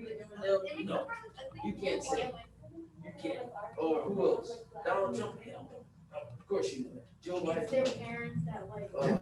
Eminem? No, you can't say you can't. Or who else? Donald Trump? Hell no. Of course you know that. Joe Biden? Their parents that like.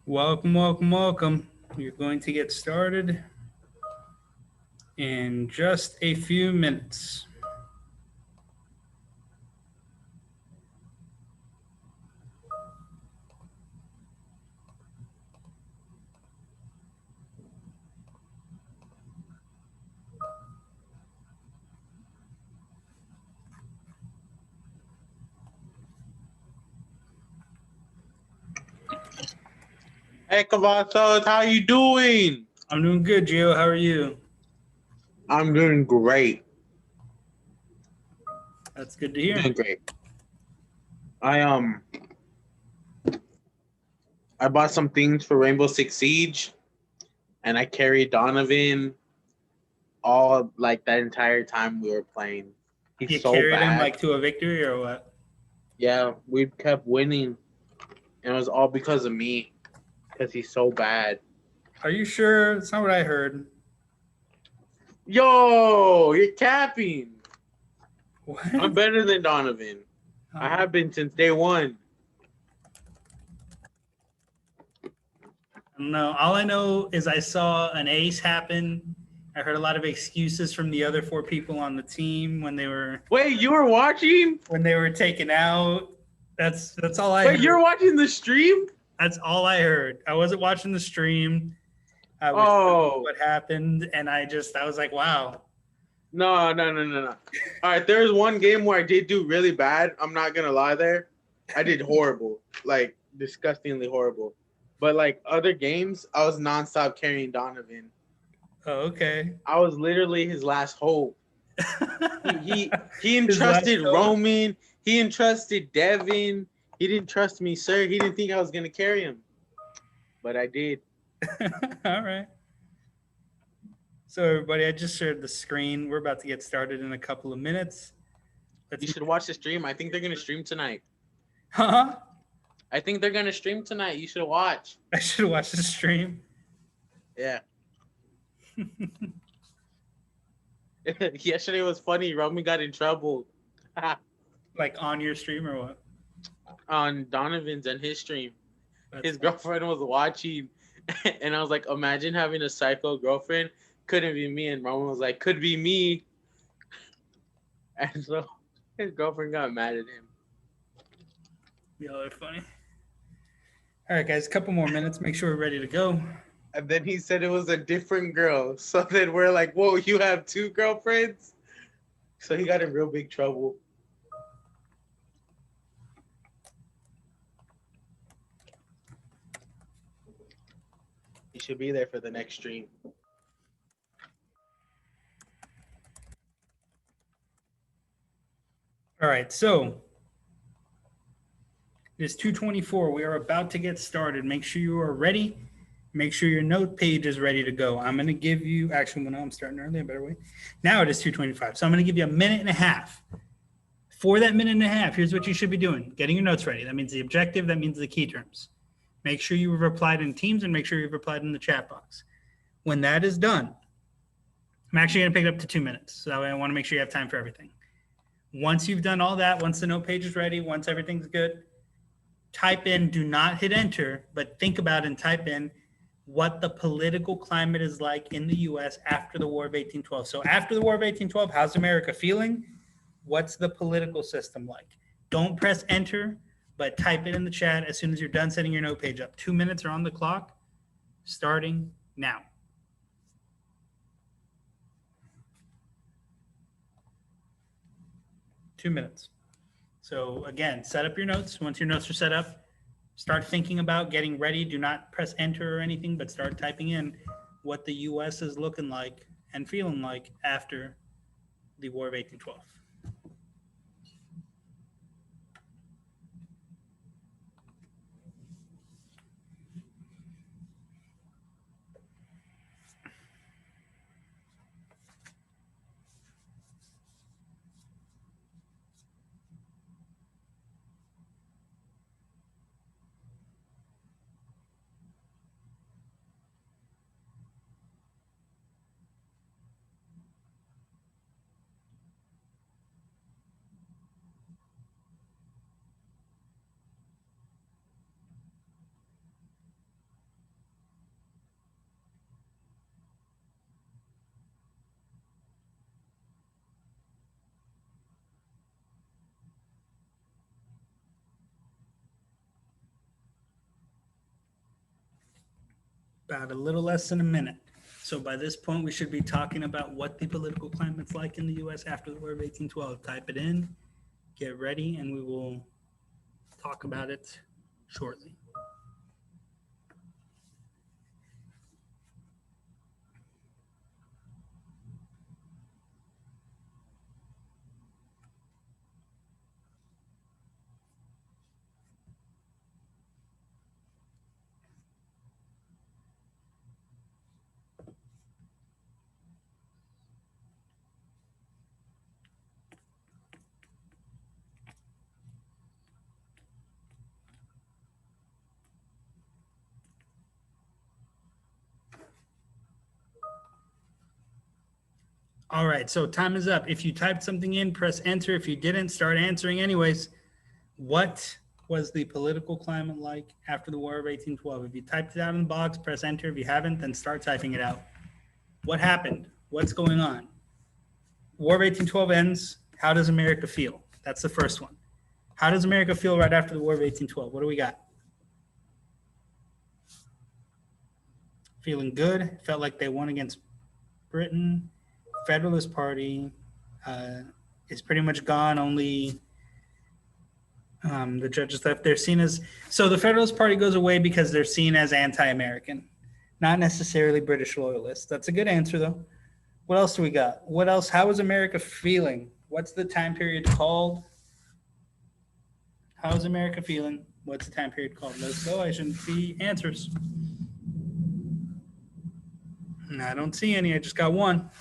Welcome, welcome, welcome. We're going to get started in just a few minutes. Hey, Cavazos, how you doing? I'm doing good, Gio. How are you? I'm doing great. That's good to hear. Doing great. I I bought some things for Rainbow Six Siege, and I carried Donovan all like that entire time we were playing. He's You so carried him bad. like to a victory or what? Yeah, we kept winning, and it was all because of me, because he's so bad. Are you sure? That's not what I heard. Yo, you're capping. What? I'm better than Donovan. I have been since day one. I don't know. All I know is I saw an ace happen. I heard a lot of excuses from the other four people on the team Wait, you were watching? when they were taken out. That's all I Wait, heard. you're watching the stream? That's all I heard. I wasn't watching the stream. I was what happened, and I was like, wow. No. All right, there was one game where I did do really bad. I'm not gonna lie there. I did horrible, like disgustingly horrible. But like other games, I was nonstop carrying Donovan. Oh, okay. I was literally his last hope. He His last entrusted hope. Roman. He entrusted Devin. He didn't trust me, sir. He didn't think I was gonna carry him, but I did. All right. So everybody, I just shared the screen. We're about to get started in a couple of minutes. You should watch the stream. I think they're gonna stream tonight. Huh? I think they're gonna stream tonight. You should watch. I should watch the stream. Yeah. Yesterday was funny. Roman got in trouble Like on your stream or what? on Donovan's and his stream. That's His girlfriend was watching, and I was like, imagine having a psycho girlfriend. Couldn't be me. And Roman was like, could be me. And so his girlfriend got mad at him. Y'all are funny. All right, guys, a couple more minutes. Make sure we're ready to go. And then he said it was a different girl. So then we're like, whoa, you have two girlfriends? So he got in real big trouble. He should be there for the next stream. All right, so it is 2:24. We are about to get started. Make sure you are ready. Make sure your note page is ready to go. I'm going to give you, actually, well, I'm starting early. I better wait. Now it is 2:25. So I'm going to give you a minute and a half. For that minute and a half, here's what you should be doing. Getting your notes ready. That means the objective. That means the key terms. Make sure you've replied in Teams and make sure you've replied in the chat box. When that is done, I'm actually going to pick it up to 2 minutes. So that way I want to make sure you have time for everything. Once you've done all that, once the note page is ready, once everything's good, type in, do not hit enter, but think about and type in what the political climate is like in the U.S. after the War of 1812. So after the War of 1812, how's America feeling? What's the political system like? Don't press enter, but type it in the chat as soon as you're done setting your note page up. 2 minutes are on the clock, starting now. Two minutes. So again, set up your notes. Once your notes are set up, start thinking about getting ready. Do not press enter or anything, but start typing in what the U.S. is looking like and feeling like after the War of 1812. About a little less than a minute. So by this point, we should be talking about what the political climate's like in the U.S. after the War of 1812. Type it in, get ready, and we will talk about it shortly. All right, so time is up. If you typed something in, press enter. If you didn't, start answering anyways. What was the political climate like after the War of 1812? If you typed it out in the box, press enter. If you haven't, then start typing it out. What happened? What's going on? War of 1812 ends. How does America feel? That's the first one. How does America feel right after the War of 1812? What do we got? Feeling good. Felt like they won against Britain. Federalist Party is pretty much gone. Only the judges left. They're seen as, so the Federalist Party goes away because they're seen as anti-American, not necessarily British loyalists. That's a good answer, though. What else do we got? What else? How is America feeling? What's the time period called? How is America feeling? What's the time period called? Let's go. I shouldn't see answers. I don't see any. I just got one.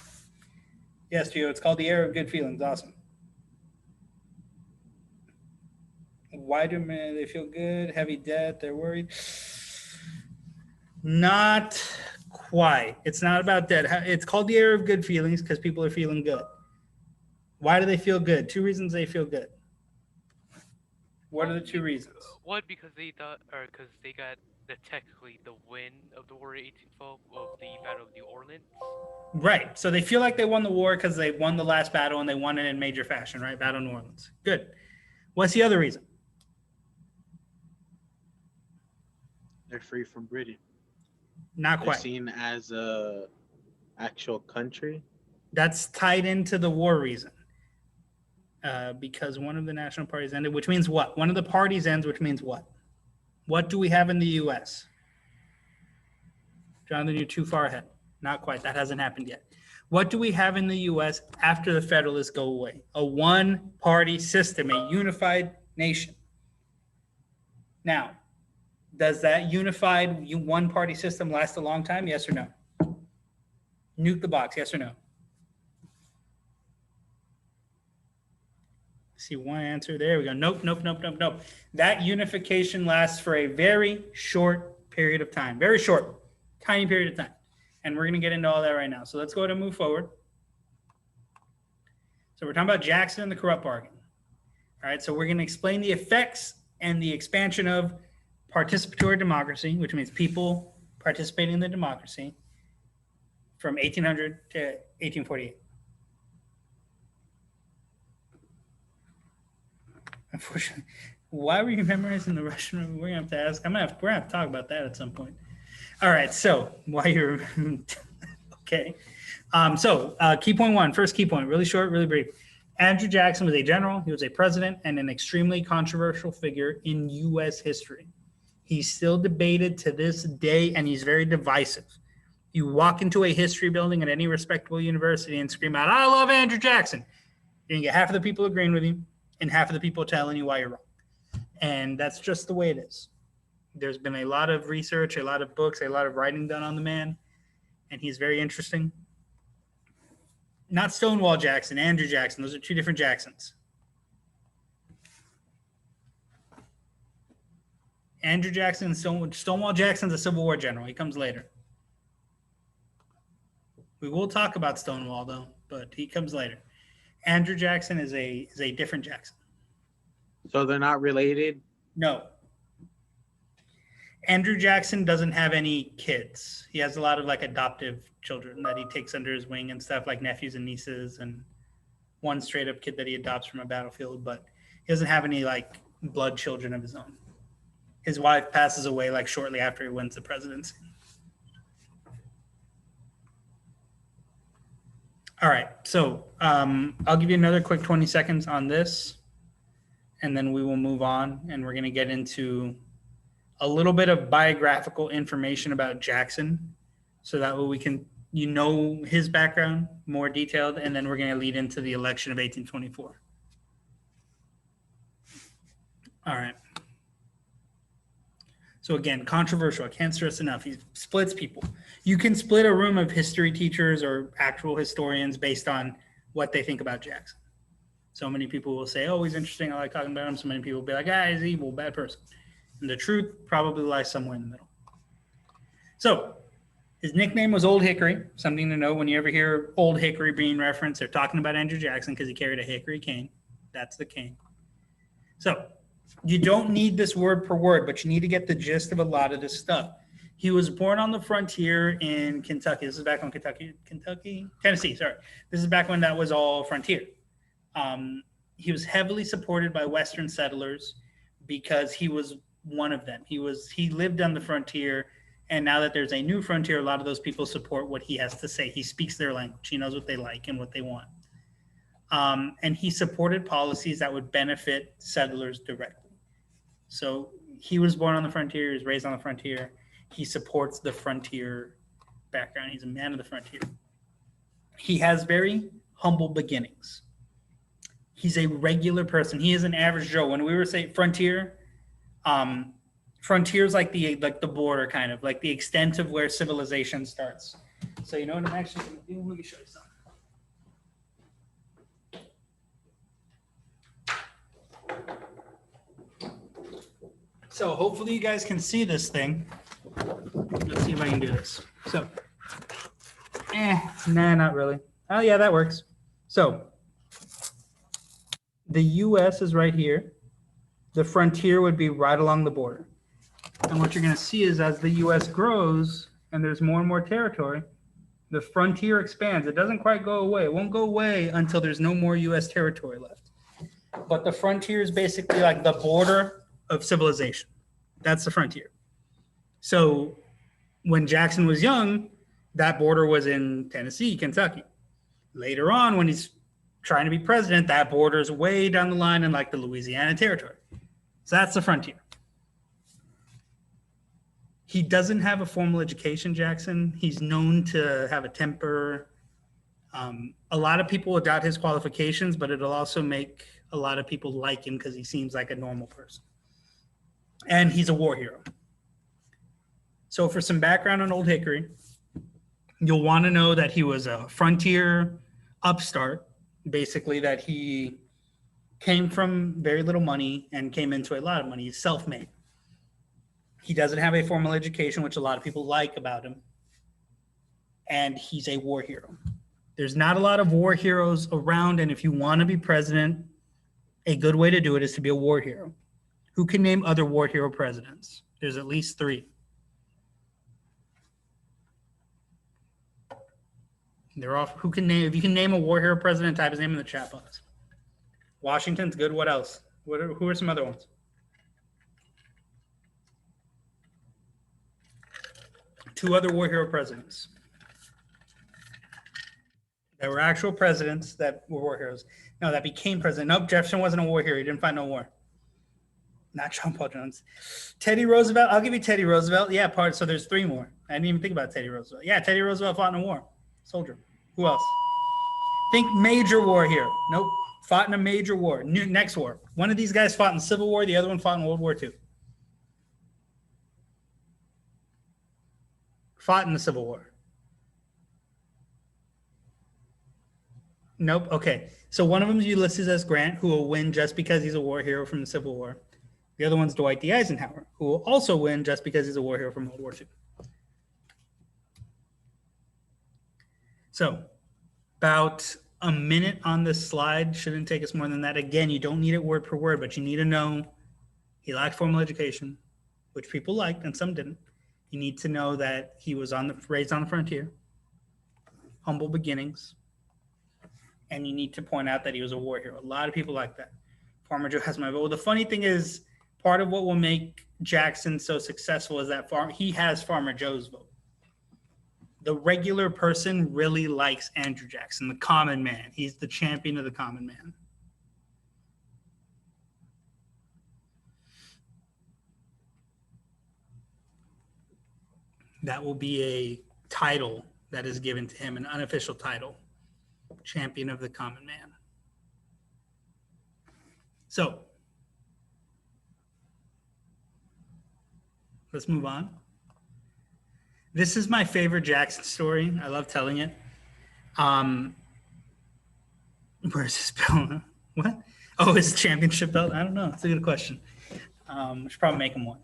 Yes, Gio, it's called the Era of Good Feelings. Awesome. Why do they feel good? Heavy debt, they're worried. Not quite. It's not about debt. It's called the Era of Good Feelings because people are feeling good. Why do they feel good? Two reasons they feel good. What are the two reasons? One, because they thought, or because they got technically the win of the war in 1812 of the Battle of New Orleans. Right. So they feel like they won the war because they won the last battle and they won it in major fashion, right? Battle of New Orleans. Good. What's the other reason? They're free from Britain. Not They're quite. seen as a actual country. That's tied into the war reason. Because one of the national parties ended, which means what? One of the parties ends, which means what? What do we have in the U.S.? Jonathan, you're too far ahead. Not quite. That hasn't happened yet. What do we have in the U.S. after the Federalists go away? A one-party system, a unified nation. Now, does that unified one-party system last a long time? Yes or no? Nuke the box. Yes or no? See one answer. There we go. Nope, nope, nope, nope, nope. That unification lasts for a very short period of time. Very short, tiny period of time. And we're going to get into all that right now. So let's go ahead and move forward. So we're talking about Jackson and the corrupt bargain. All right, so we're going to explain the effects and the expansion of participatory democracy, which means people participating in the democracy from 1800 to 1848. Unfortunately, why were you memorizing the Russian? We're gonna have to ask. We're gonna have to talk about that at some point. All right. So while you're okay, key point one, first key point, really short, really brief. Andrew Jackson was a general. He was a president and an extremely controversial figure in U.S. history. He's still debated to this day, and he's very divisive. You walk into a history building at any respectable university and scream out, "I love Andrew Jackson." You're gonna get half of the people agreeing with you and half of the people telling you why you're wrong. And that's just the way it is. There's been a lot of research, a lot of books, a lot of writing done on the man, and he's very interesting. Not Stonewall Jackson, Andrew Jackson. Those are two different Jacksons. Andrew Jackson, Stonewall Jackson's a Civil War general. He comes later. We will talk about Stonewall, though, but he comes later. Andrew Jackson is a different Jackson. So they're not related? No. Andrew Jackson doesn't have any kids. He has a lot of like adoptive children that he takes under his wing and stuff, like nephews and nieces, and one straight up kid that he adopts from a battlefield, but he doesn't have any like blood children of his own. His wife passes away like shortly after he wins the presidency. All right. So I'll give you another quick 20 seconds on this, and then we will move on. And we're going to get into a little bit of biographical information about Jackson, so that way we can, his background more detailed, and then we're going to lead into the election of 1824. All right. So again, controversial. I can't stress enough. He splits people. You can split a room of history teachers or actual historians based on what they think about Jackson. So many people will say, oh, he's interesting, I like talking about him. So many people will be like, he's evil, bad person. And the truth probably lies somewhere in the middle. So his nickname was Old Hickory. Something to know when you ever hear Old Hickory being referenced, they're talking about Andrew Jackson because he carried a hickory cane. That's the cane. So you don't need this word per word, but you need to get the gist of a lot of this stuff. He was born on the frontier in Kentucky. This is back when Tennessee, sorry. This is back when that was all frontier. He was heavily supported by Western settlers because he was one of them. He lived on the frontier, and now that there's a new frontier, a lot of those people support what he has to say. He speaks their language. He knows what they like and what they want. And he supported policies that would benefit settlers directly. So he was born on the frontier. He was raised on the frontier. He supports the frontier background. He's a man of the frontier. He has very humble beginnings. He's a regular person. He is an average Joe. When we were saying frontier, frontier's like the border, kind of like the extent of where civilization starts. So you know what I'm actually going to do? Let me show you something. So hopefully you guys can see this thing. Let's see if I can do this. So, not really. Oh yeah, that works. So the U.S. is right here. The frontier would be right along the border. And what you're going to see is as the U.S. grows and there's more and more territory, the frontier expands. It doesn't quite go away. It won't go away until there's no more U.S. territory left. But the frontier is basically like the border of civilization. That's the frontier. So when Jackson was young, that border was in Tennessee, Kentucky. Later on, when he's trying to be president, that border is way down the line in like the Louisiana territory. So that's the frontier. He doesn't have a formal education, Jackson. He's known to have a temper. A lot of people will doubt his qualifications, but it'll also make a lot of people like him because he seems like a normal person. And he's a war hero. So for some background on Old Hickory, you'll want to know that he was a frontier upstart, basically that he came from very little money and came into a lot of money. He's self-made. He doesn't have a formal education, which a lot of people like about him. And he's a war hero. There's not a lot of war heroes around, and if you want to be president, a good way to do it is to be a war hero. Who can name other war hero presidents? There's at least 3. They're off. Who can name? If you can name a war hero president, type his name in the chat box. Washington's good. What else? Who are some other ones? Two other war hero presidents that were actual presidents that were war heroes. No, that became president. Nope, Jefferson wasn't a war hero. He didn't fight no war. Not John Paul Jones. Teddy Roosevelt. I'll give you Teddy Roosevelt. Yeah, so there's 3 more. I didn't even think about Teddy Roosevelt. Yeah, Teddy Roosevelt fought in a war. Soldier. Who else? Think major war hero. Nope. Fought in a major war. Next war. One of these guys fought in the Civil War. The other one fought in World War II. Fought in the Civil War. Nope. Okay. So one of them is Ulysses S. Grant, who will win just because he's a war hero from the Civil War. The other one's Dwight D. Eisenhower, who will also win just because he's a war hero from World War II. So about a minute on this slide. Shouldn't take us more than that. Again, you don't need it word per word, but you need to know he lacked formal education, which people liked and some didn't. You need to know that he was raised on the frontier, humble beginnings, and you need to point out that he was a war hero. A lot of people like that. Farmer Joe has my vote. Well, the funny thing is, part of what will make Jackson so successful is that he has Farmer Joe's vote. The regular person really likes Andrew Jackson, the common man. He's the champion of the common man. That will be a title that is given to him, an unofficial title, champion of the common man. So let's move on. This is my favorite Jackson story. I love telling it. Where's his belt? What? Oh, his championship belt? I don't know. It's a good question. We should probably make him one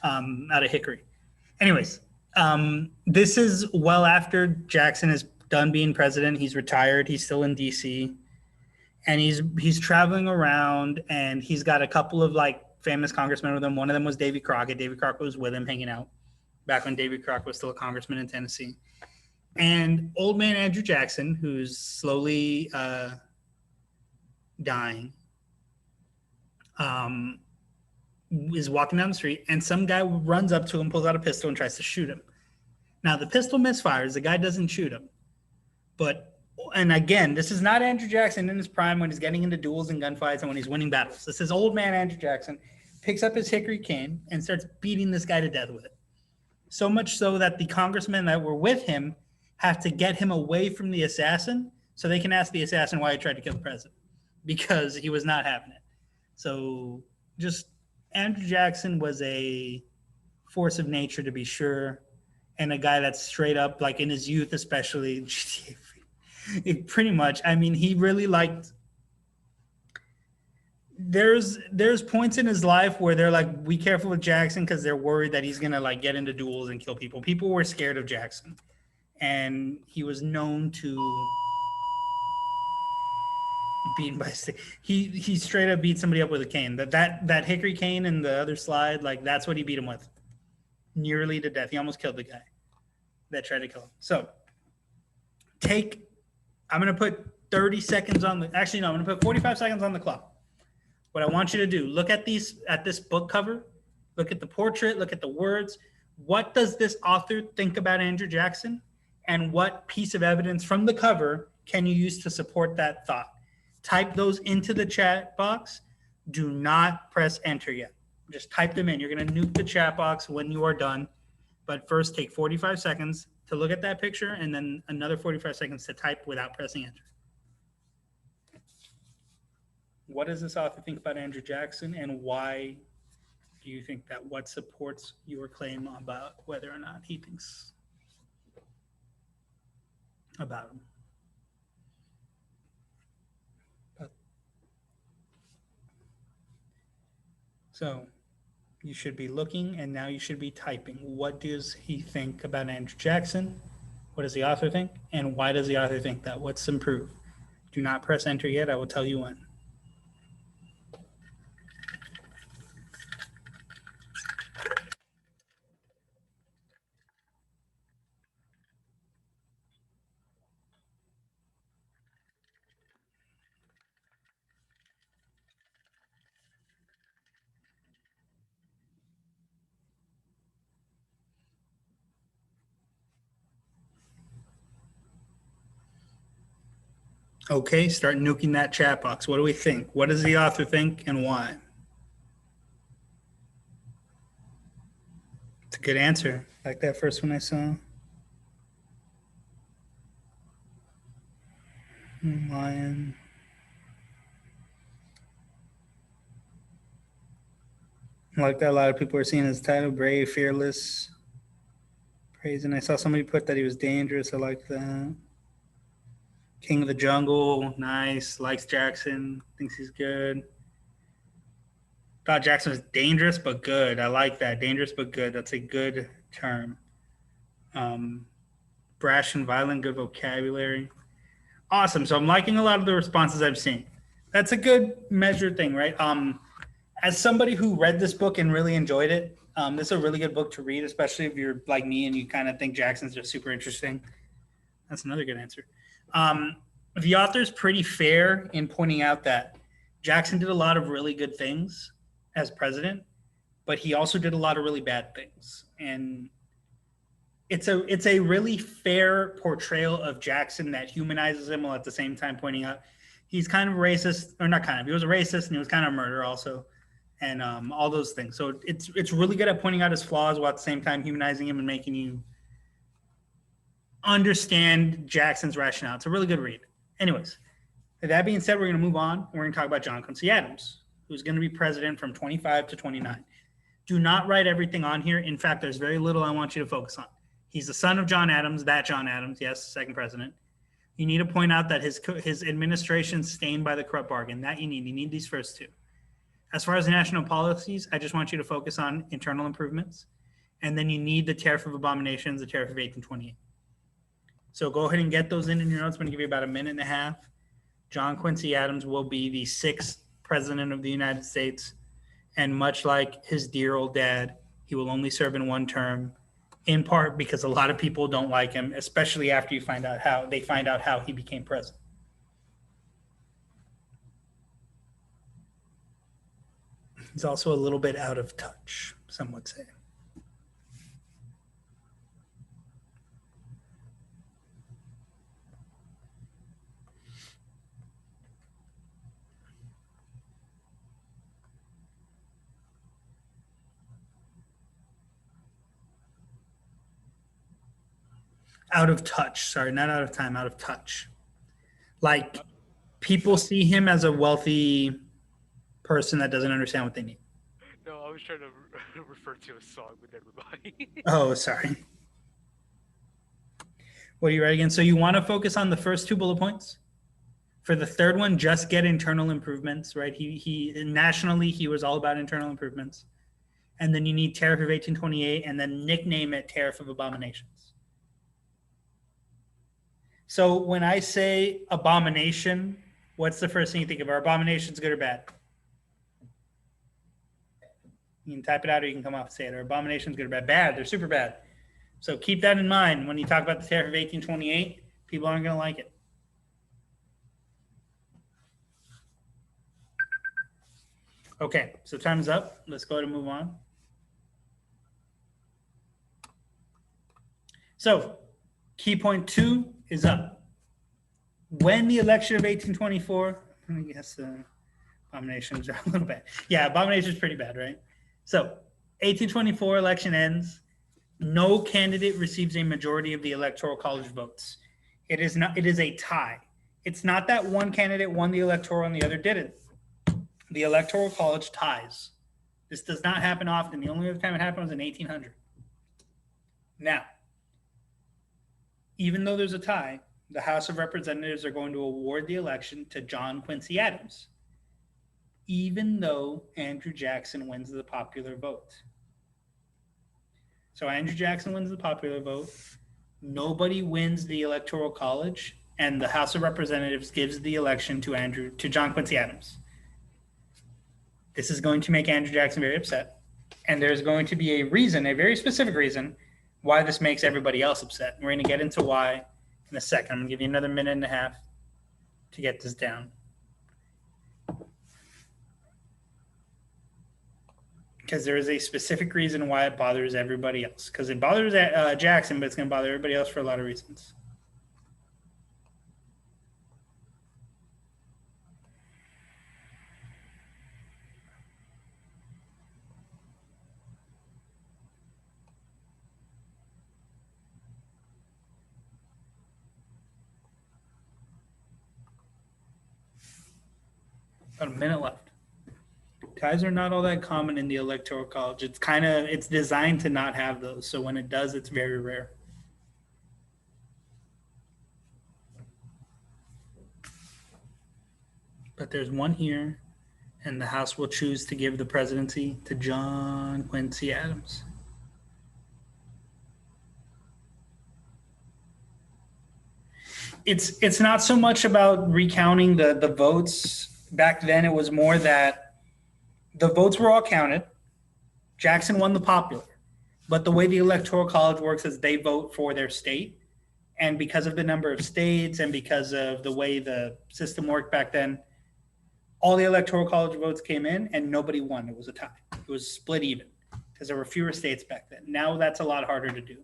out of hickory. Anyways, this is well after Jackson is done being president. He's retired. He's still in D.C. And he's traveling around, and he's got a couple of like famous congressmen with him. One of them was Davy Crockett. Davy Crockett was with him hanging out back when Davy Crockett was still a congressman in Tennessee. And old man Andrew Jackson, who's slowly dying, is walking down the street, and some guy runs up to him, pulls out a pistol, and tries to shoot him. Now, the pistol misfires. The guy doesn't shoot him. And again, this is not Andrew Jackson in his prime when he's getting into duels and gunfights and when he's winning battles. This is old man Andrew Jackson, picks up his hickory cane and starts beating this guy to death with it. So much so that the congressmen that were with him have to get him away from the assassin so they can ask the assassin why he tried to kill the president, because he was not having it. So just Andrew Jackson was a force of nature, to be sure, and a guy that's straight up, like in his youth especially, pretty much, I mean, he really liked there's points in his life where they're like, be careful with Jackson because they're worried that he's gonna like get into duels and kill people. People were scared of Jackson, and he was known to beaten by a stick. He straight up beat somebody up with a cane. That hickory cane and the other slide, like that's what he beat him with, nearly to death. He almost killed the guy that tried to kill him. So I'm gonna put 30 seconds on the. Actually, no, I'm gonna put 45 seconds on the clock. What I want you to do, look at this book cover, look at the portrait, look at the words. What does this author think about Andrew Jackson? And what piece of evidence from the cover can you use to support that thought? Type those into the chat box. Do not press enter yet. Just type them in. You're going to nuke the chat box when you are done. But first, take 45 seconds to look at that picture, and then another 45 seconds to type without pressing enter. What does this author think about Andrew Jackson, and why do you think that? What supports your claim about whether or not he thinks about him? So you should be looking, and now you should be typing. What does he think about Andrew Jackson? What does the author think? And why does the author think that? What's some proof? Do not press enter yet. I will tell you when. Okay, start nuking that chat box. What do we think? What does the author think, and why? It's a good answer. Like that first one I saw. Lion. I like that a lot of people are seeing his title, Brave, Fearless, Praising. I saw somebody put that he was dangerous. I like that. King of the Jungle, nice. Likes Jackson, thinks he's good. Thought Jackson was dangerous but good. I like that. Dangerous but good. That's a good term. Brash and violent, good vocabulary. Awesome. So I'm liking a lot of the responses I'm seeing. That's a good measured thing, right? As somebody who read this book and really enjoyed it, this is a really good book to read, especially if you're like me and you kind of think Jackson's just super interesting. That's another good answer. The author's pretty fair in pointing out that Jackson did a lot of really good things as president, but he also did a lot of really bad things. And it's a really fair portrayal of Jackson that humanizes him while at the same time pointing out he's kind of racist, or not kind of, he was a racist and he was kind of a murderer also, and all those things. So it's really good at pointing out his flaws while at the same time humanizing him and making you understand Jackson's rationale. It's a really good read. Anyways, that being said, we're going to move on. We're going to talk about John Quincy Adams, who's going to be president from 25 to 29. Do not write everything on here. In fact, there's very little I want you to focus on. He's the son of John Adams, yes, second president. You need to point out that his administration's stained by the corrupt bargain. That you need. You need these first two. As far as national policies, I just want you to focus on internal improvements. And then you need the tariff of abominations, the tariff of 1828. So go ahead and get those in your notes. I'm going to give you about a minute and a half. John Quincy Adams will be the 6th president of the United States. And much like his dear old dad, he will only serve in one term, in part because a lot of people don't like him, especially after you find out how he became president. He's also a little bit out of touch, some would say. Out of touch. Sorry, not out of time, out of touch. Like, people see him as a wealthy person that doesn't understand what they need. No, I was trying to refer to a song with everybody. Oh, sorry. What are you writing again? So you want to focus on the first 2 bullet points. For the third one, just get internal improvements, right? He nationally, he was all about internal improvements. And then you need tariff of 1828 and then nickname it tariff of abominations. So when I say abomination, what's the first thing you think of? Are abominations good or bad? You can type it out or you can come off and say it. Are abominations good or bad? Bad. They're super bad. So keep that in mind when you talk about the tariff of 1828. People aren't going to like it. Okay, so time's up. Let's go ahead and move on. So key point 2 is up. When the election of 1824, I guess abominations are a little bad. Yeah, abomination is pretty bad, right? So 1824 election ends. No candidate receives a majority of the electoral college votes. It is a tie. It's not that one candidate won the electoral and the other didn't. The electoral college ties. This does not happen often. The only other time it happened was in 1800. Now, even though there's a tie, the House of Representatives are going to award the election to John Quincy Adams, even though Andrew Jackson wins the popular vote. So Andrew Jackson wins the popular vote. Nobody wins the Electoral College, and the House of Representatives gives the election to John Quincy Adams. This is going to make Andrew Jackson very upset, and there's going to be a reason, a very specific reason, why this makes everybody else upset. We're going to get into why in a second. I'm going to give you another minute and a half to get this down. Because there is a specific reason why it bothers everybody else. Because it bothers Jackson, but it's going to bother everybody else for a lot of reasons. About a minute left. Ties are not all that common in the Electoral College. It's designed to not have those. So when it does, it's very rare. But there's one here, and the House will choose to give the presidency to John Quincy Adams. It's not so much about recounting the votes. Back then, it was more that the votes were all counted. Jackson won the popular. But the way the Electoral College works is they vote for their state. And because of the number of states and because of the way the system worked back then, all the Electoral College votes came in and nobody won. It was a tie. It was split even because there were fewer states back then. Now that's a lot harder to do.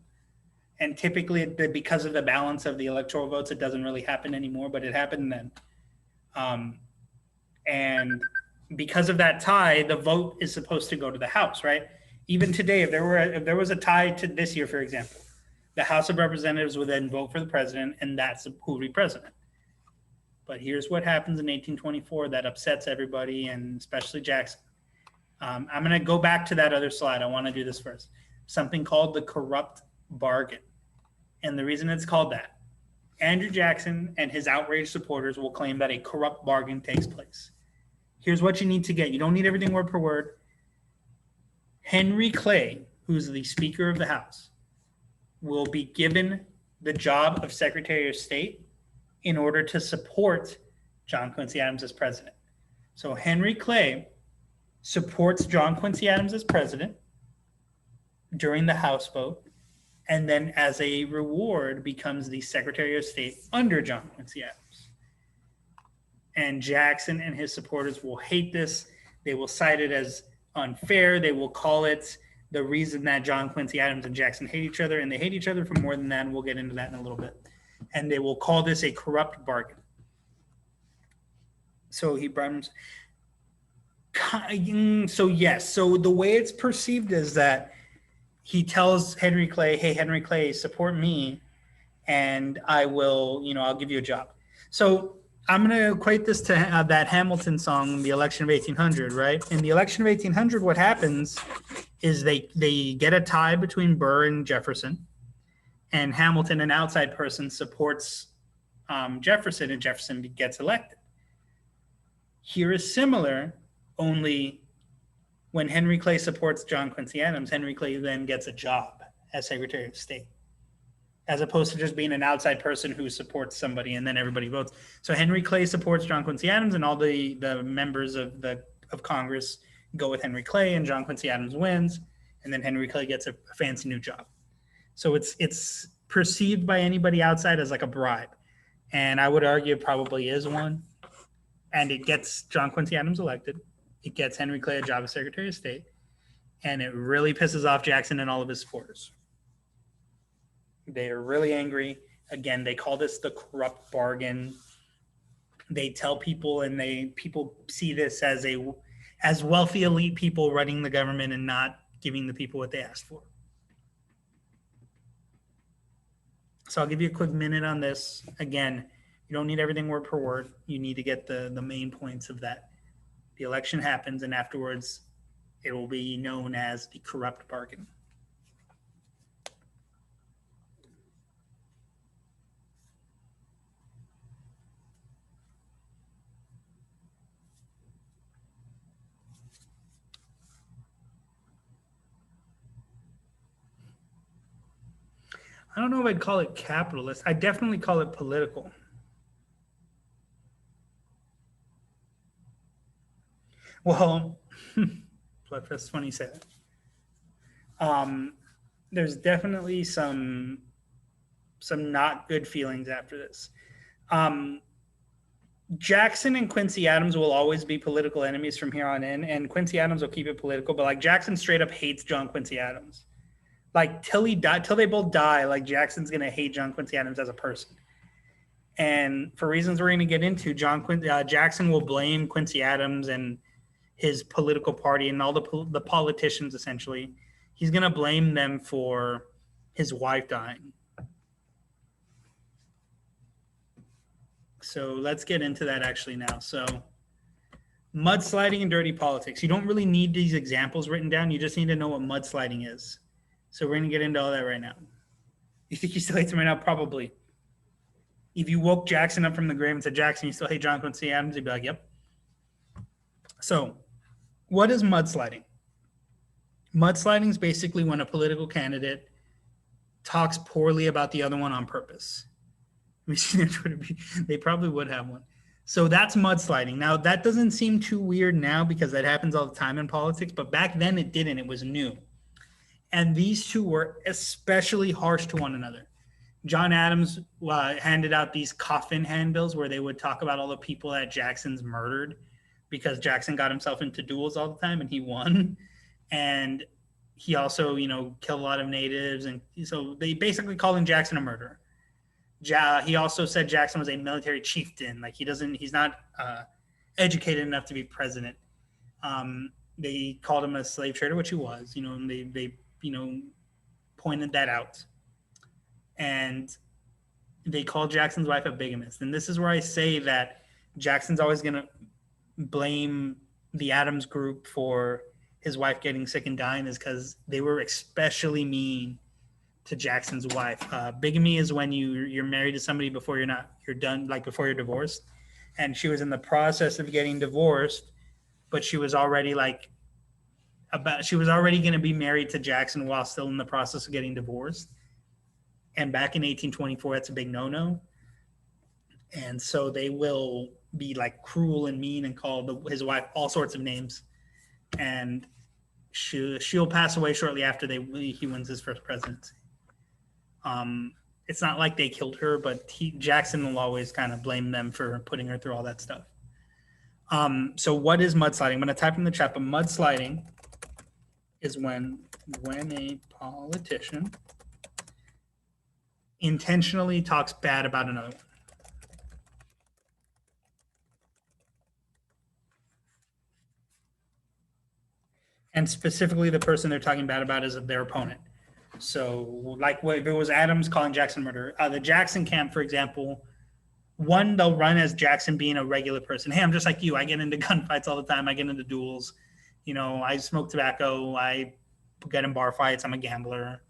And typically, because of the balance of the electoral votes, it doesn't really happen anymore, but it happened then. And because of that tie, the vote is supposed to go to the House, right? Even today, if there was a tie to this year, for example, the House of Representatives would then vote for the president, and that's who would be president. But here's what happens in 1824 that upsets everybody, and especially Jackson. I'm going to go back to that other slide. I want to do this first. Something called the corrupt bargain. And the reason it's called that, Andrew Jackson and his outraged supporters will claim that a corrupt bargain takes place. Here's what you need to get. You don't need everything word per word. Henry Clay, who's the Speaker of the House, will be given the job of Secretary of State in order to support John Quincy Adams as president. So Henry Clay supports John Quincy Adams as president during the House vote, and then as a reward becomes the Secretary of State under John Quincy Adams. And Jackson and his supporters will hate this. They will cite it as unfair. They will call it the reason that John Quincy Adams and Jackson hate each other, and they hate each other for more than that, and we'll get into that in a little bit. And they will call this a corrupt bargain. So he brings, so yes, so the way it's perceived is that he tells Henry Clay, hey, Henry Clay, support me, and I will, I'll give you a job. So I'm going to equate this to that Hamilton song, The Election of 1800, right? In the election of 1800, what happens is they get a tie between Burr and Jefferson, and Hamilton, an outside person, supports Jefferson, and Jefferson gets elected. Here is similar, only when Henry Clay supports John Quincy Adams, Henry Clay then gets a job as Secretary of State, as opposed to just being an outside person who supports somebody and then everybody votes. So Henry Clay supports John Quincy Adams, and all the members of Congress go with Henry Clay, and John Quincy Adams wins, and then Henry Clay gets a fancy new job. So it's perceived by anybody outside as like a bribe, and I would argue it probably is one. And it gets John Quincy Adams elected. It gets Henry Clay a job as Secretary of State, and it really pisses off Jackson and all of his supporters. They are really angry. Again, they call this the corrupt bargain. They tell people, and people see this as wealthy elite people running the government and not giving the people what they asked for. So I'll give you a quick minute on this. Again, you don't need everything word per word. You need to get the main points of that. The election happens, and afterwards it will be known as the corrupt bargain. I don't know if I'd call it capitalist. I definitely call it political. Well, that's funny you say that. There's definitely some not good feelings after this. Jackson and Quincy Adams will always be political enemies from here on in, and Quincy Adams will keep it political, but like Jackson straight up hates John Quincy Adams. Like till they both die, like Jackson's gonna hate John Quincy Adams as a person. And for reasons we're gonna get into, Jackson will blame Quincy Adams and his political party and all the politicians, essentially. He's gonna blame them for his wife dying. So let's get into that actually now. So mudsliding and dirty politics. You don't really need these examples written down. You just need to know what mudsliding is. So we're going to get into all that right now. You think you still hate him right now? Probably. If you woke Jackson up from the grave and said, Jackson, you still hate John Quincy Adams? He'd be like, yep. So what is mudsliding? Mudsliding is basically when a political candidate talks poorly about the other one on purpose. They probably would have one. So that's mudsliding. Now, that doesn't seem too weird now because that happens all the time in politics, but back then it didn't. It was new. And these two were especially harsh to one another. John Adams handed out these coffin handbills where they would talk about all the people that Jackson's murdered because Jackson got himself into duels all the time and he won. And He also, killed a lot of natives, and so they basically called him Jackson a murderer. He also said Jackson was a military chieftain. Like he's not educated enough to be president. They called him a slave trader, which he was. And they pointed that out, and they called Jackson's wife a bigamist. And this is where I say that Jackson's always going to blame the Adams group for his wife getting sick and dying, is because they were especially mean to Jackson's wife. Bigamy is when you're married to somebody before you're done, like before you're divorced. And she was in the process of getting divorced, but she was already going to be married to Jackson while still in the process of getting divorced. And back in 1824, that's a big no-no. And so they will be like cruel and mean and call his wife all sorts of names. And she'll pass away shortly after he wins his first presidency. It's not like they killed her, but Jackson will always kind of blame them for putting her through all that stuff. So what is mudsliding? I'm going to type in the chat, but mudsliding is when a politician intentionally talks bad about another one. And specifically, the person they're talking bad about is their opponent. So, like if it was Adams calling Jackson murderer, the Jackson camp, for example, they'll run as Jackson being a regular person. Hey, I'm just like you. I get into gunfights all the time. I get into duels. I smoke tobacco. I get in bar fights. I'm a gambler.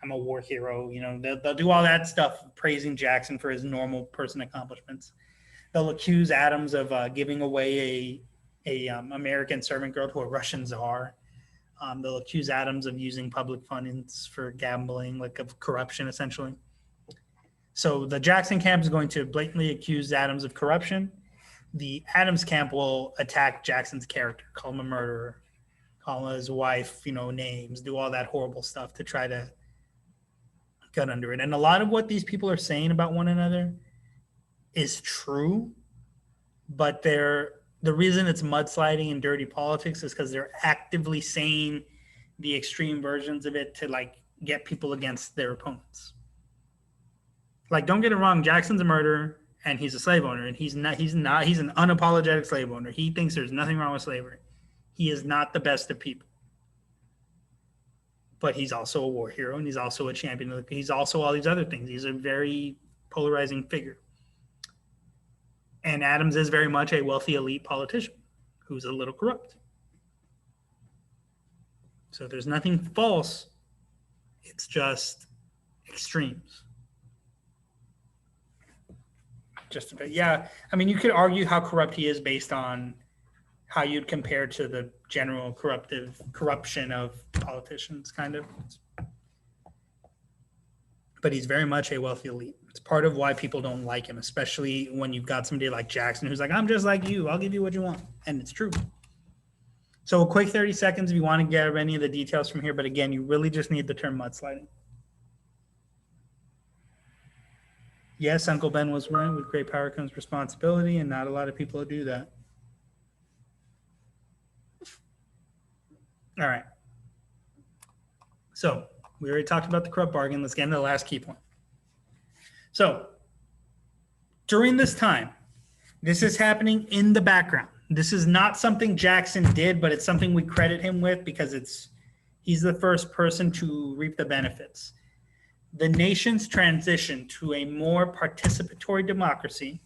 I'm a war hero. They'll do all that stuff, praising Jackson for his normal person accomplishments. They'll accuse Adams of giving away a American servant girl to a Russian czar. They'll accuse Adams of using public funds for gambling, like of corruption, essentially. So the Jackson camp is going to blatantly accuse Adams of corruption. The Adams camp will attack Jackson's character, call him a murderer, call his wife, names, do all that horrible stuff to try to get under it. And a lot of what these people are saying about one another is true, but the reason it's mudsliding and dirty politics is because they're actively saying the extreme versions of it to get people against their opponents. Don't get it wrong, Jackson's a murderer and he's a slave owner, and he's an unapologetic slave owner. He thinks there's nothing wrong with slavery. He is not the best of people. But he's also a war hero, and he's also a champion. He's also all these other things. He's a very polarizing figure. And Adams is very much a wealthy elite politician who's a little corrupt. So there's nothing false. It's just extremes. Just a bit. Yeah. I mean, you could argue how corrupt he is based on how you'd compare to the general corruption of politicians, kind of. But he's very much a wealthy elite. It's part of why people don't like him, especially when you've got somebody like Jackson who's like, I'm just like you. I'll give you what you want. And it's true. So a quick 30 seconds if you want to get any of the details from here. But again, you really just need the term mudsliding. Yes, Uncle Ben was right. With great power comes responsibility, and not a lot of people do that. All right. So we already talked about the corrupt bargain. Let's get into the last key point. So during this time, this is happening in the background. This is not something Jackson did, but it's something we credit him with because he's the first person to reap the benefits. The nation's transition to a more participatory democracy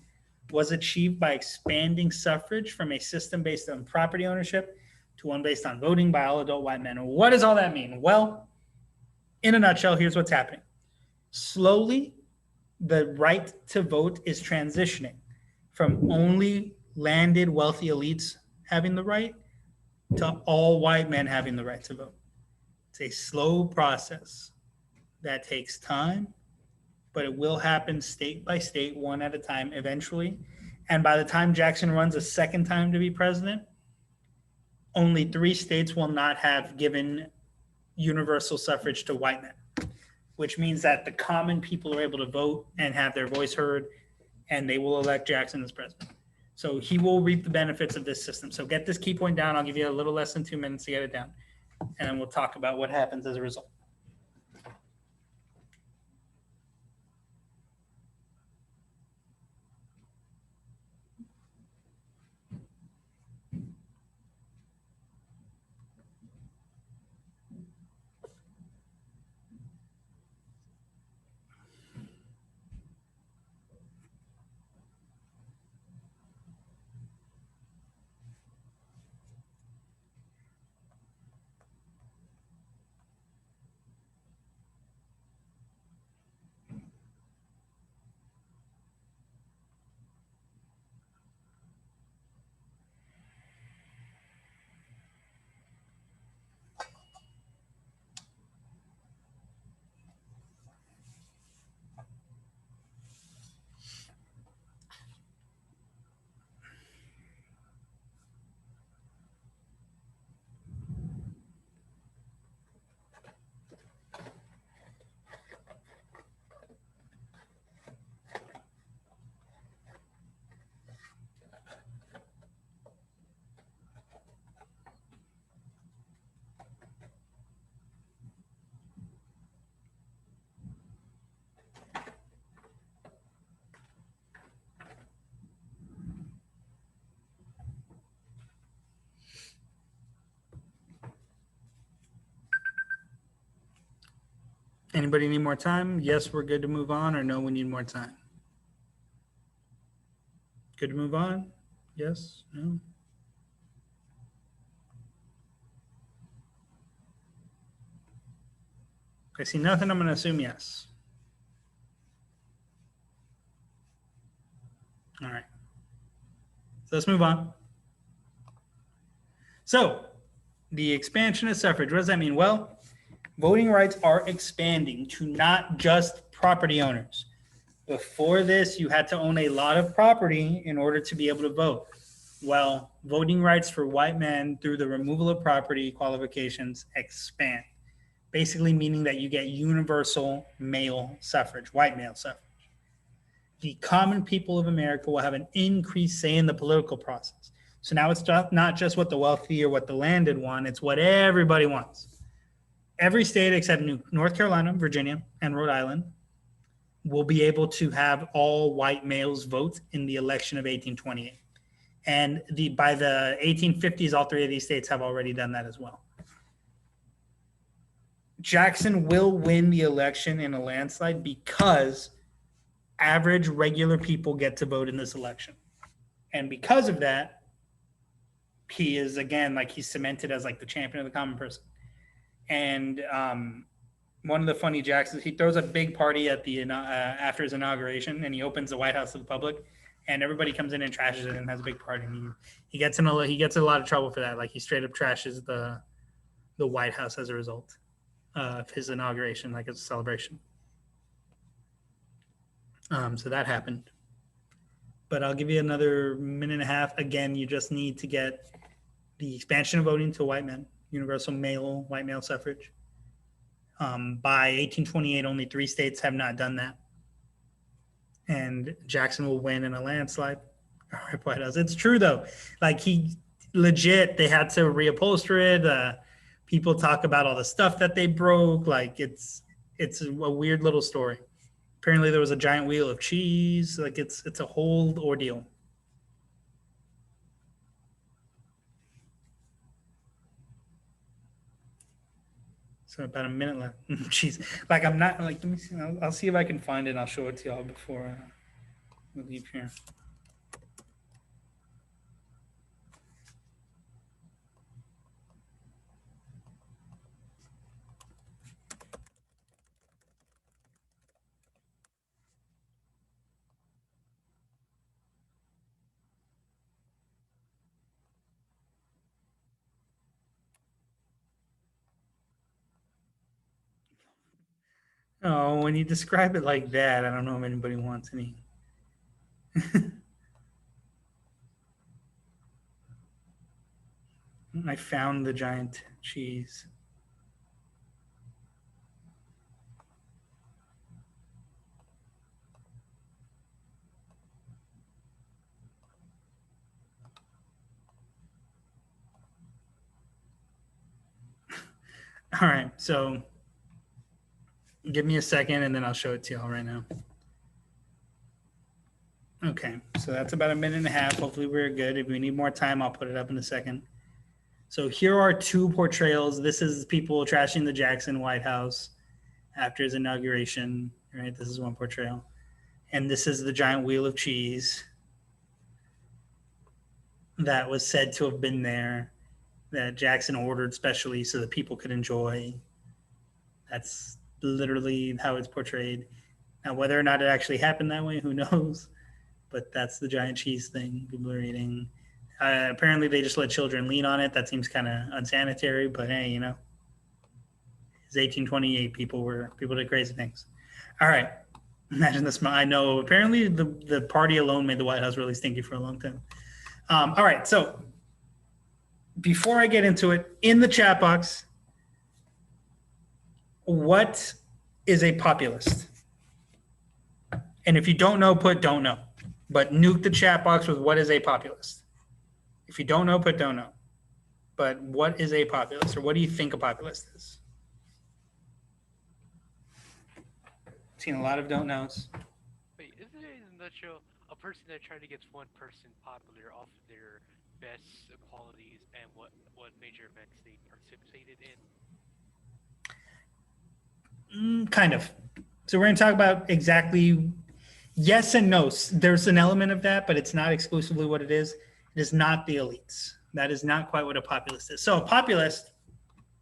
was achieved by expanding suffrage from a system based on property ownership to one based on voting by all adult white men. What does all that mean? Well, in a nutshell, here's what's happening. Slowly, the right to vote is transitioning from only landed wealthy elites having the right to all white men having the right to vote. It's a slow process that takes time, but it will happen state by state, one at a time eventually. And by the time Jackson runs a second time to be president, only 3 states will not have given universal suffrage to white men, which means that the common people are able to vote and have their voice heard, and they will elect Jackson as president. So he will reap the benefits of this system. So get this key point down. I'll give you a little less than 2 minutes to get it down. and then we'll talk about what happens as a result. Anybody need more time? Yes, we're good to move on, or no, we need more time? Good to move on? Yes? No? I see nothing. I'm going to assume yes. All right. So let's move on. So the expansion of suffrage, what does that mean? Well, voting rights are expanding to not just property owners. Before this, you had to own a lot of property in order to be able to vote. Well, voting rights for white men through the removal of property qualifications expand, basically meaning that you get universal male suffrage, white male suffrage. The common people of America will have an increased say in the political process. So now it's not just what the wealthy or what the landed want, it's what everybody wants. Every state except North Carolina, Virginia, and Rhode Island will be able to have all white males vote in the election of 1828. And by the 1850s, all three of these states have already done that as well. Jackson will win the election in a landslide because average regular people get to vote in this election. And because of that, he is, again, like he's cemented as like the champion of the common person. And one of the funny Jacksons, he throws a big party at the after his inauguration, and he opens the White House to the public, and everybody comes in and trashes it and has a big party. And he gets in a lot of trouble for that. Like he straight up trashes the White House as a result of his inauguration, like it's a celebration. So that happened. But I'll give you another minute and a half. Again, you just need to get the expansion of voting to white men, universal white male suffrage. By 1828, only 3 states have not done that. And Jackson will win in a landslide. White House. It's true, though. Like, they had to reupholster it. People talk about all the stuff that they broke. Like, it's a weird little story. Apparently, there was a giant wheel of cheese. Like, it's a whole ordeal. So about a minute left. Jeez, like I'm not like. Let me see. I'll see if I can find it. And I'll show it to y'all before we leave here. Oh, when you describe it like that, I don't know if anybody wants any. I found the giant cheese. All right, so give me a second and then I'll show it to y'all right now. Okay, so that's about a minute and a half. Hopefully we're good. If we need more time, I'll put it up in a second. So here are two portrayals. This is people trashing the Jackson White House after his inauguration, right? This is one portrayal. And this is the giant wheel of cheese that was said to have been there, that Jackson ordered specially so that people could enjoy. That's literally how it's portrayed. Now, whether or not it actually happened that way, who knows? But that's the giant cheese thing people are eating. Apparently, they just let children lean on it. That seems kind of unsanitary, but hey, you know, it's 1828. People did crazy things. All right, imagine this. I know. Apparently, the party alone made the White House really stinky for a long time. All right, so before I get into it, in the chat box, what is a populist? And if you don't know, put don't know. But nuke the chat box with what is a populist. If you don't know, put don't know. But what is a populist, or what do you think a populist is? Seen a lot of don't knows. Wait, isn't it in a nutshell a person that tried to get one person popular off of their best qualities and what major events they participated in? Kind of. So we're going to talk about exactly yes and no. There's an element of that, but it's not exclusively what it is. It is not the elites. That is not quite what a populist is. So a populist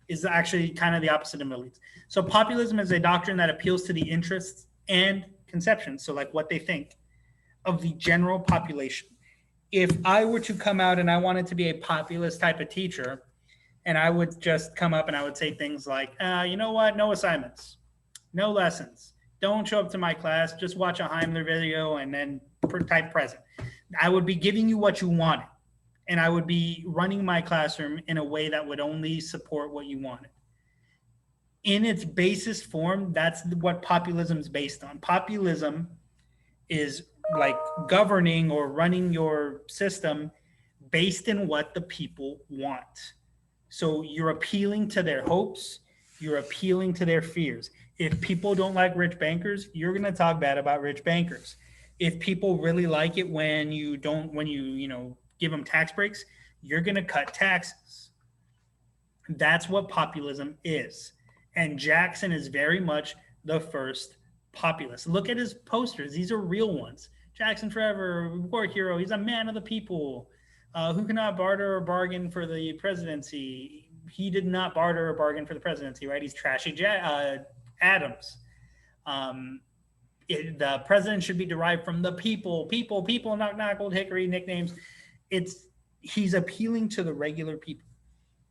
is actually kind of the opposite of elites. So populism is a doctrine that appeals to the interests and conceptions, so like what they think, of the general population. If I were to come out and I wanted to be a populist type of teacher, and I would just come up and I would say things like, you know what, no assignments, no lessons, don't show up to my class, just watch a Heimler video and then type present. I would be giving you what you wanted, and I would be running my classroom in a way that would only support what you wanted. In its basest form, that's what populism is based on. Populism is like governing or running your system based in what the people want. So you're appealing to their hopes, you're appealing to their fears. If people don't like rich bankers, you're going to talk bad about rich bankers. If people really like it when you give them tax breaks, you're going to cut taxes. That's what populism is. And Jackson is very much the first populist. Look at his posters. These are real ones. Jackson Forever, war hero. He's a man of the people who cannot barter or bargain for the presidency. He did not barter or bargain for the presidency, right? He's trashy Adams. The president should be derived from the people, knock, knock, old hickory, nicknames. He's appealing to the regular people.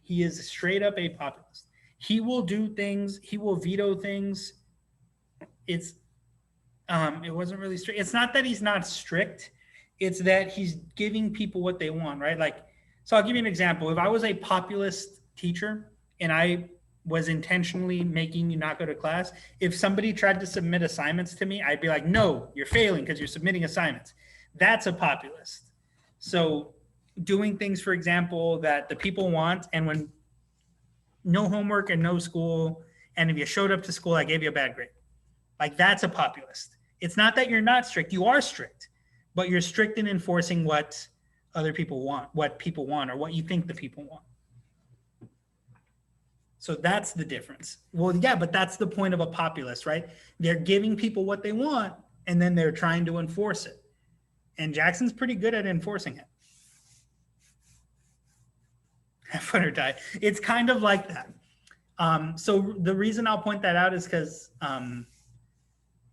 He is straight up a populist. He will do things. He will veto things. It wasn't really strict. It's not that he's not strict. It's that he's giving people what they want, right? Like, so I'll give you an example. If I was a populist teacher and I was intentionally making you not go to class, if somebody tried to submit assignments to me, I'd be like, no, you're failing because you're submitting assignments. That's a populist. So doing things, for example, that the people want, and when no homework and no school, and if you showed up to school, I gave you a bad grade. Like, that's a populist. It's not that you're not strict. You are strict, but you're strict in enforcing what other people want, what people want, or what you think the people want. So that's the difference. Well, yeah, but that's the point of a populist, right? They're giving people what they want, and then they're trying to enforce it. And Jackson's pretty good at enforcing it. Have fun or die. It's kind of like that. So the reason I'll point that out is because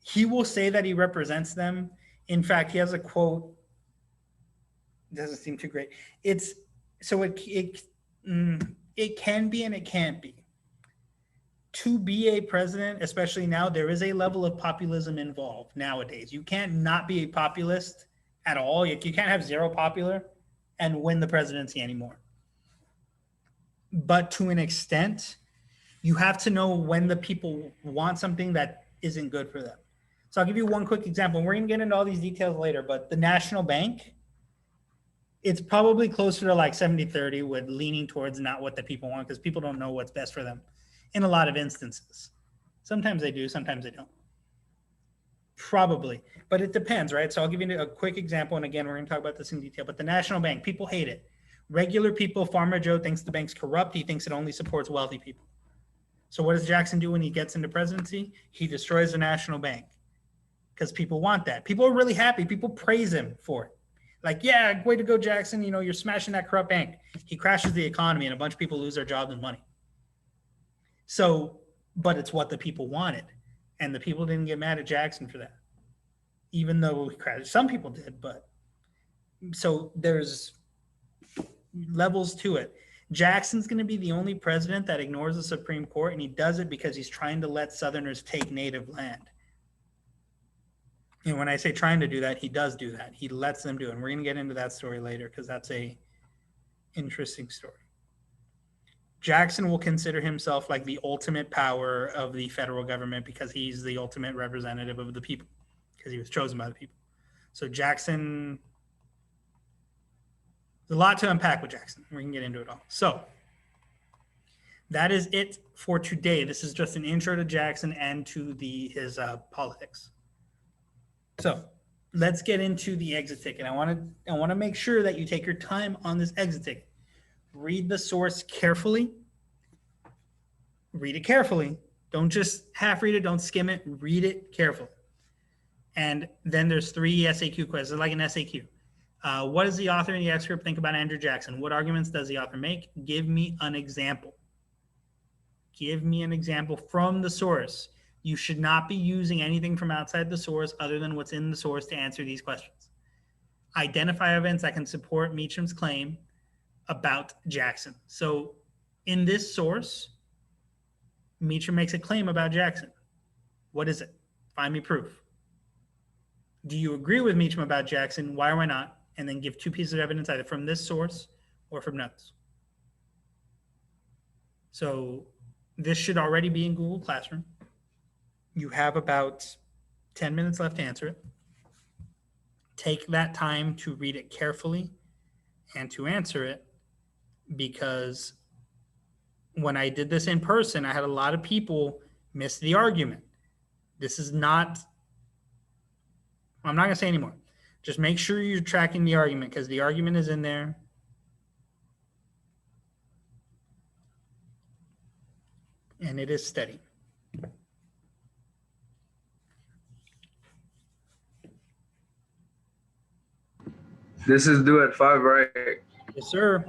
he will say that he represents them. In fact, he has a quote. It doesn't seem too great. It can be and it can't be. To be a president, especially now, there is a level of populism involved nowadays. You can't not be a populist at all. You can't have zero popular and win the presidency anymore. But to an extent, you have to know when the people want something that isn't good for them. So I'll give you one quick example. We're going to get into all these details later, but the National Bank, it's probably closer to like 70-30 with leaning towards not what the people want, because people don't know what's best for them. in a lot of instances. Sometimes they do, sometimes they don't. Probably, but it depends, right? So I'll give you a quick example. And again, we're going to talk about this in detail, but the National Bank, people hate it. Regular people, Farmer Joe thinks the bank's corrupt. He thinks it only supports wealthy people. So what does Jackson do when he gets into presidency? He destroys the National Bank because people want that. People are really happy. People praise him for it. Like, yeah, way to go, Jackson. You know, you're smashing that corrupt bank. He crashes the economy and a bunch of people lose their jobs and money. So, but it's what the people wanted. And the people didn't get mad at Jackson for that, even though he crashed. Some people did, but so there's levels to it. Jackson's going to be the only president that ignores the Supreme Court, and he does it because he's trying to let Southerners take native land. And when I say trying to do that, he does do that. He lets them do it. And we're going to get into that story later because that's a interesting story. Jackson will consider himself like the ultimate power of the federal government because he's the ultimate representative of the people because he was chosen by the people. So Jackson, there's a lot to unpack with Jackson. We can get into it all. So that is it for today. This is just an intro to Jackson and to his politics. So let's get into the exit ticket. I want to make sure that you take your time on this exit ticket. Read the source carefully. Read it carefully. Don't just half read it. Don't skim it. Read it carefully. And then there's 3 SAQ questions, like an SAQ. What does the author in the excerpt think about Andrew Jackson? What arguments does the author make? Give me an example. Give me an example from the source. You should not be using anything from outside the source other than what's in the source to answer these questions. Identify evidence that can support Meacham's claim about Jackson. So in this source, Meacham makes a claim about Jackson. What is it? Find me proof. Do you agree with Meacham about Jackson? Why or why not? And then give 2 pieces of evidence either from this source or from notes. So this should already be in Google Classroom. You have about 10 minutes left to answer it. Take that time to read it carefully and to answer it, because when I did this in person, I had a lot of people miss the argument. This is not, I'm not going to say anymore. Just make sure you're tracking the argument because the argument is in there. And it is steady. This is due at 5, right? Yes, sir.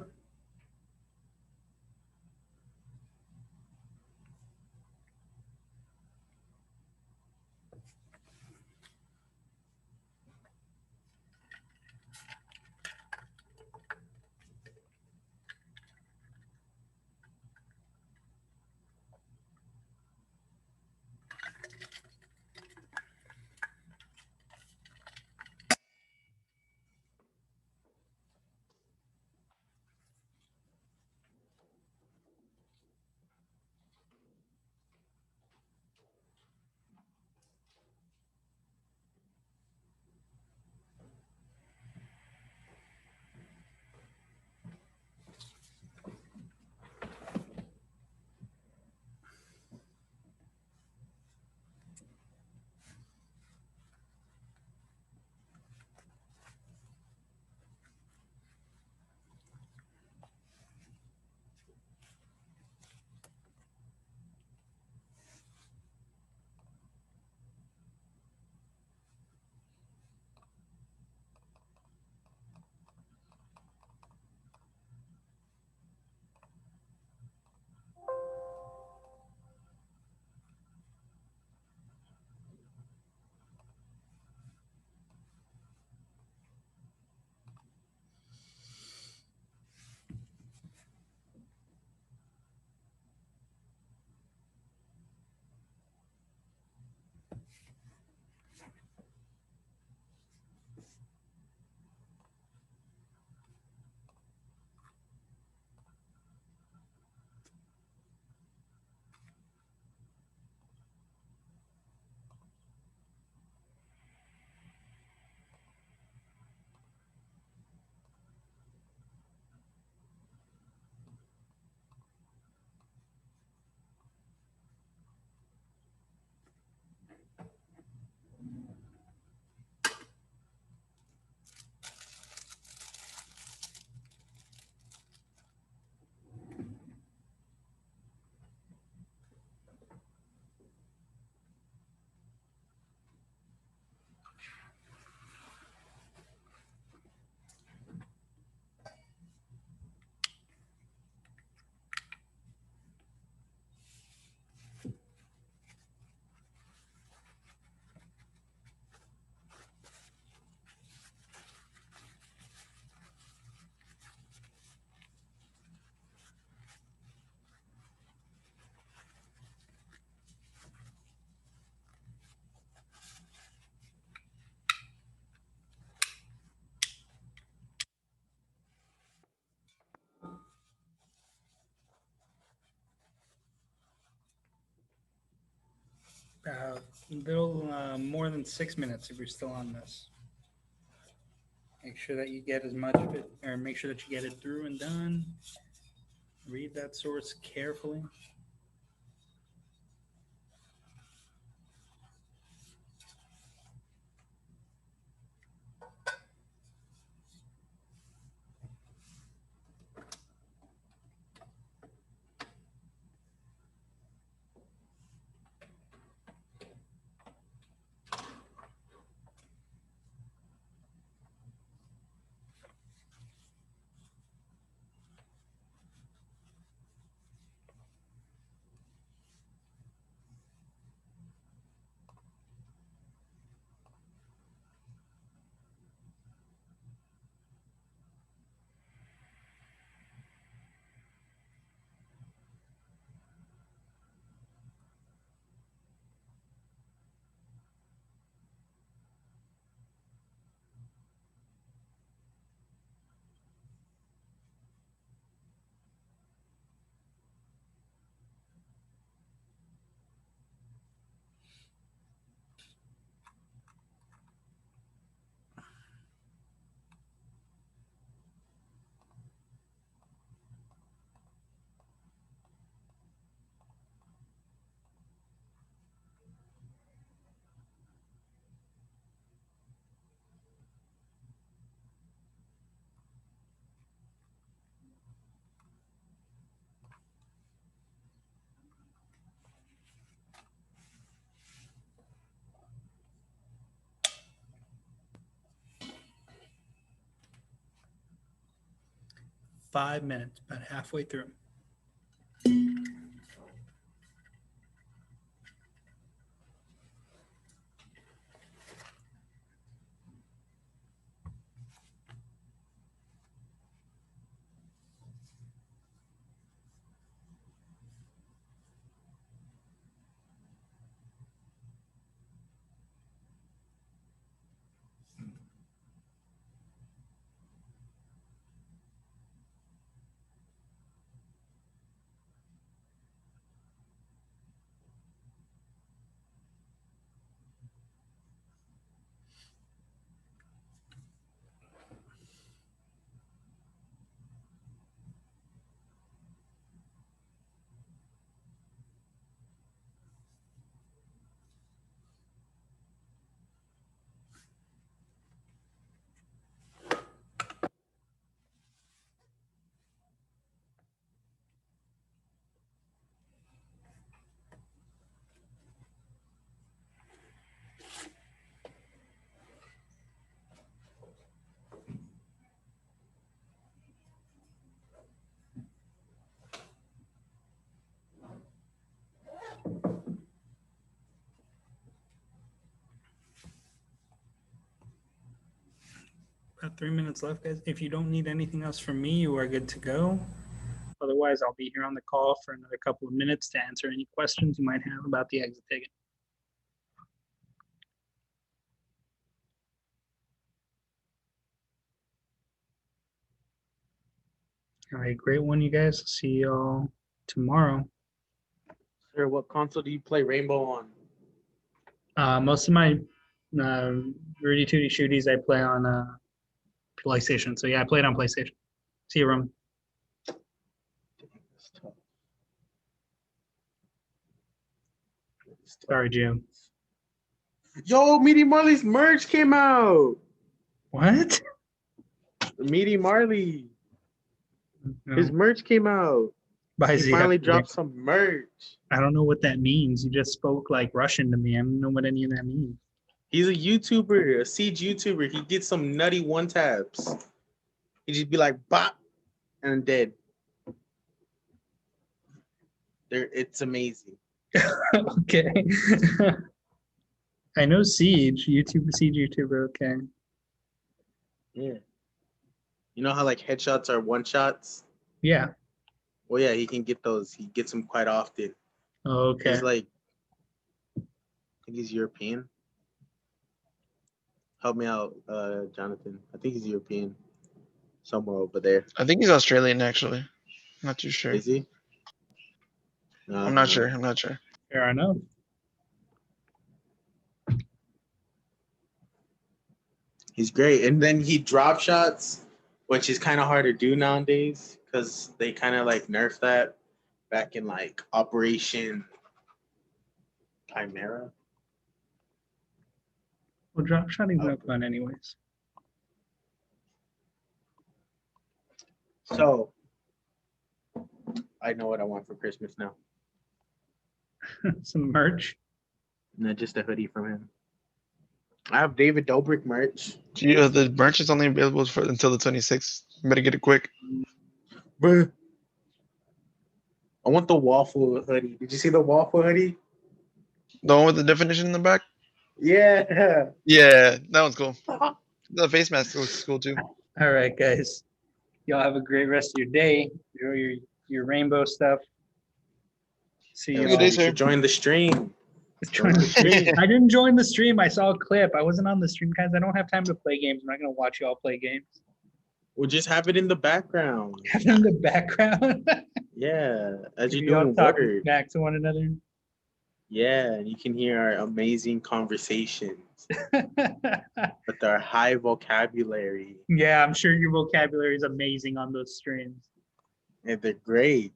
little more than 6 minutes if you're still on this. Make sure that you get as much of it, or make sure that you get it through and done. Read that source carefully. Five minutes, about halfway through. About 3 minutes left, guys. If you don't need anything else from me, you are good to go. Otherwise, I'll be here on the call for another couple of minutes to answer any questions you might have about the exit ticket. All right, great one, you guys. See y'all tomorrow. Sir, what console do you play Rainbow on? Most of my Rudy Tooty Shooties I play on PlayStation. So yeah, I played on PlayStation. See you, Roman. It's tough. Sorry, Jim. Yo, Meaty Marley's merch came out. What? Meaty Marley. His merch came out. Why He does he finally have to- dropped some merch. I don't know what that means. You just spoke like Russian to me. I don't know what any of that means. He's a YouTuber, a Siege YouTuber. He did some nutty one taps. He'd just be like, bop, and dead. It's amazing. Okay. I know Siege YouTuber. Okay. Yeah. You know how like headshots are one shots? Yeah. Well, yeah, he can get those. He gets them quite often. Okay. He's like, I think he's European. Help me out, Jonathan. I think he's European. Somewhere over there. I think he's Australian, actually. Not too sure. Is he? No, I'm not sure. I'm not sure. Fair enough. He's great. And then he drop shots, which is kind of hard to do nowadays because they kind of like nerfed that back in like Operation Chimera. Well, drop shotting's no fun, anyways. So I know what I want for Christmas now. Some merch. No, just a hoodie from him. I have David Dobrik merch. The merch is only available for until the 26th. You better get it quick. Bruh. I want the waffle hoodie. Did you see the waffle hoodie? The one with the definition in the back? Yeah. Yeah, that one's cool. The face mask looks cool too. All right, guys. Y'all have a great rest of your day. Enjoy your rainbow stuff. See you. Have a good day, You sir. should join the stream. Join the stream. I didn't join the stream. I saw a clip. I wasn't on the stream, guys. I don't have time to play games. I'm not gonna watch y'all play games. We'll just have it in the background. Have it in the background. Yeah, as you're Y'all doing talking work. back to one another. Yeah, and you can hear our amazing conversations with our high vocabulary. Yeah, I'm sure your vocabulary is amazing on those streams. And they're great.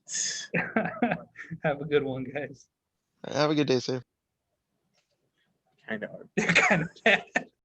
Have a good one, guys. Have a good day, sir. Kind of hard. They're kind of bad.